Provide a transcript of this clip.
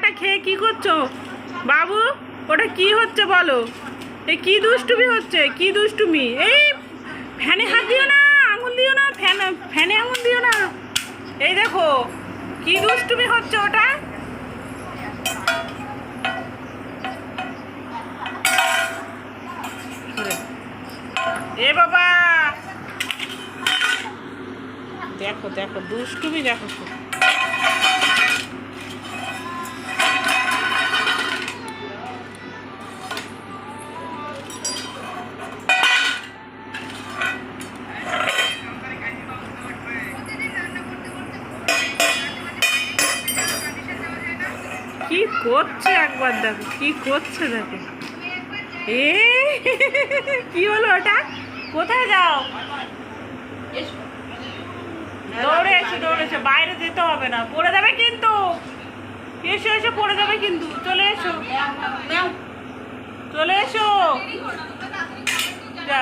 চাটা খেয়ে কি করছো বাবু? ওটা কি হচ্ছে বলো? এই কি দুষ্টুমি হচ্ছে? কি দুষ্টুমি? এই ফ্যানে হাত দিও না, আঙুল দিও না, ফ্যানে আঙুল দিও না। এই দেখো কি দুষ্টুমি হচ্ছে ওটা। এ বাবা, দেখো দেখো দুষ্টুমি দেখো। কি করছে একবার দেখো, কি করছে দেখো। এ কি হলো ওটা? কোথায় যাও? দৌড়ে এসো, দৌড়ে এসো, বাইরে যেতে হবে না, পড়ে যাবে কিন্তু। এসো এসো, পড়ে যাবে কিন্তু। চলে এসো, চলে এসো। যা